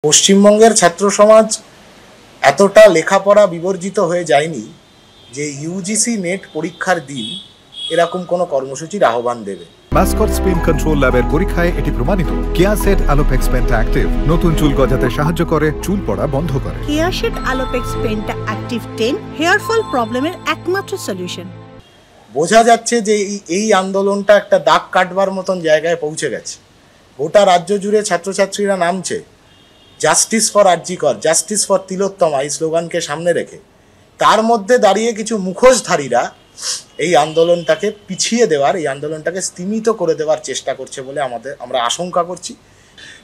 পশ্চিমবঙ্গের ছাত্র সমাজ এতটা লেখাপড়া বিবর্জিত হয়ে যায়নি যে ইউজিসি নেট পরীক্ষার দিন এরকম কোনো কর্মসূচির আহ্বান দেবে। মাসকট স্পিন কন্ট্রোল ল্যাবের পরীক্ষায় এটি প্রমাণিত। কেয়াসেট আলোপেক্স পেন্টা অ্যাক্টিভ নতুন চুল গজাতে সাহায্য করে, চুল পড়া বন্ধ করে। Keya Seth alopex penta active 10 hair fall প্রবলেমের একমাত্র সলিউশন। বোঝা যাচ্ছে যে এই আন্দোলনটা একটা দাগ কাটবার মতন জায়গায় পৌঁছে গেছে। গোটা রাজ্য জুড়ে ছাত্রছাত্রীরা নামছে justice for R G Kar, justice for Tilottama এই স্লোগানকে সামনে রেখে। তার মধ্যে দাঁড়িয়ে কিছু মুখোশধারীরা এই আন্দোলনটাকে পিছিয়ে দেওয়ার, এই আন্দোলনটাকে স্তিমিত করে দেওয়ার চেষ্টা করছে বলে আমরা আশঙ্কা করছি।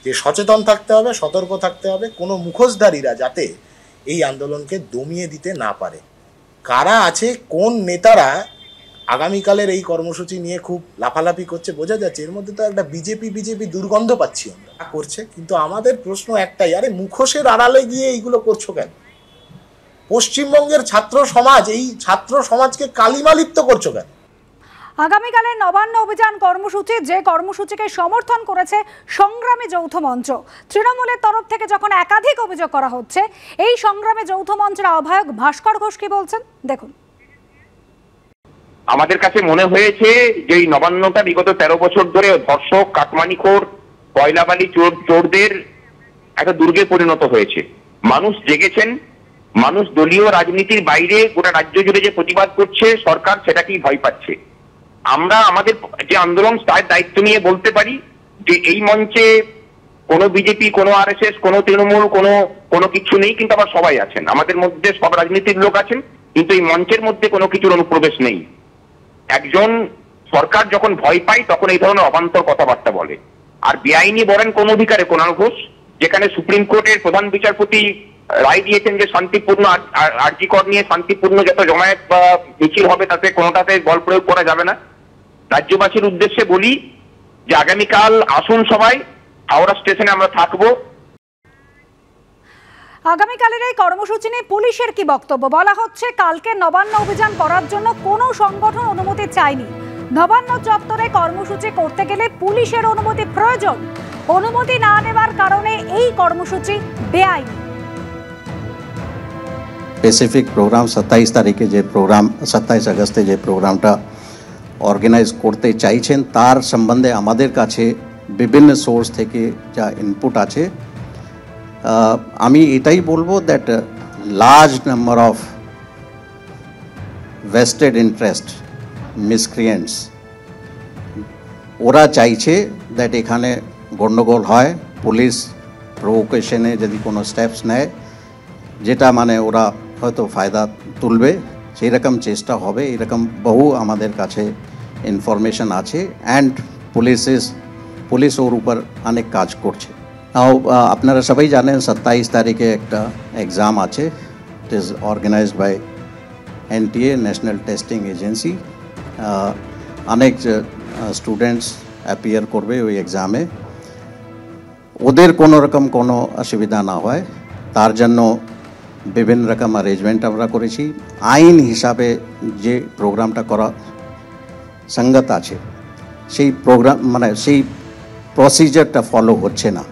যে সচেতন থাকতে হবে, সতর্ক থাকতে হবে, কোনো মুখোশধারীরা যাতে এই আন্দোলনকে দমিয়ে দিতে না পারে। কারা আছে, কোন নেতারা আগামীকালের এই কর্মসূচি নিয়ে খুব লাফালাফি করছে বোঝা যাচ্ছে। এর মধ্যে তো একটা বিজেপি দুর্গন্ধ পাচ্ছি আমরা করছে। কিন্তু আমাদের প্রশ্ন একটাই, আরে মুখোশের আড়ালে গিয়ে এইগুলো করছো কেন? পশ্চিমবঙ্গের ছাত্র সমাজ, এই ছাত্র সমাজকে কালিমালিপ্ত করছো কেন? আগামীকালের নবান্ন অভিযান কর্মসূচি, যে কর্মসূচিকে সমর্থন করেছে সংগ্রামী যৌথ মঞ্চ। তৃণমূলের তরফ থেকে যখন একাধিক অভিযোগ করা হচ্ছে, এই সংগ্রামী যৌথ মঞ্চের আহ্বায়ক ভাস্কর ঘোষ কি বলছেন দেখুন। আমাদের কাছে মনে হয়েছে যে এই নবান্নটা বিগত 13 বছর ধরে ধর্ষক, কাটমানিখোর, কয়লাবালি চোরদের একটা দুর্গে পরিণত হয়েছে। মানুষ জেগেছেন, মানুষ দলীয় রাজনীতির বাইরে গোটা রাজ্য জুড়ে যে প্রতিবাদ করছে, সরকার সেটাকেই ভয় পাচ্ছে। আমরা আমাদের যে আন্দোলন তার দায়িত্ব নিয়ে বলতে পারি যে এই মঞ্চে কোনো বিজেপি, কোনো আরএসএস, কোনো তৃণমূল, কোনো কিছু নেই, কিন্তু আবার সবাই আছেন। আমাদের মধ্যে সব রাজনীতির লোক আছেন, কিন্তু এই মঞ্চের মধ্যে কোনো কিছুর অনুপ্রবেশ নেই। একজন সরকার যখন ভয় পায় তখন এই ধরনের অবান্তর কথাবার্তা বলে। আর বেআইনি বলেন কোন অধিকারে কুণাল ঘোষ, যেখানে সুপ্রিম কোর্টের প্রধান বিচারপতি রায় দিয়েছেন যে শান্তিপূর্ণ আরজিকর নিয়ে শান্তিপূর্ণ যত জমায়েত বা মিছিল হবে তাতে কোনোটাতে বল প্রয়োগ করা যাবে না। রাজ্যবাসীর উদ্দেশ্যে বলি যে আগামীকাল আসুন সবাই, হাওড়া স্টেশনে আমরা থাকবো। আগামীকালের এই কর্মসূচি নিয়ে পুলিশের কি বক্তব্য? বলা হচ্ছে কালকে নবান্ন অভিযান করার জন্য কোনো সংগঠন অনুমতি চায়নি। নবান্ন চত্বরে কর্মসূচি করতে গেলে পুলিশের অনুমতি প্রয়োজন। অনুমতি না নেওয়ার কারণে এই কর্মসূচি বেআইনি। স্পেসিফিক প্রোগ্রাম 27 তারিখে যে প্রোগ্রাম, 27 আগস্টে যে প্রোগ্রামটা অর্গানাইজ করতে চাইছেন তার সম্বন্ধে আমাদের কাছে বিভিন্ন সোর্স থেকে যা ইনপুট আছে, আমি এটাই বলবো that large number of vested interest miscreants ওরা চাইছে দ্যাট এখানে গণ্ডগোল হয়, পুলিশ প্রভোকেশনে যদি কোনো স্টেপস নেয় যেটা মানে ওরা হয়তো ফায়দা তুলবে, সেই রকম চেষ্টা হবে। এরকম বহু আমাদের কাছে ইনফরমেশন আছে অ্যান্ড পুলিশ ওর উপর অনেক কাজ করছে। আপনারা সবাই জানেন 27 তারিখে একটা এক্সাম আছে, it is organised by NTA, national testing agency. অনেক স্টুডেন্টস অ্যাপিয়ার করবে ওই এক্সামে। ওদের কোনো রকম কোনো অসুবিধা না হয় তার জন্য বিভিন্ন রকম অ্যারেঞ্জমেন্ট আমরা করেছি। আইন হিসাবে যে প্রোগ্রামটা করা সঙ্গত আছে সেই প্রোগ্রাম মানে সেই প্রসিজারটা ফলো হচ্ছে না।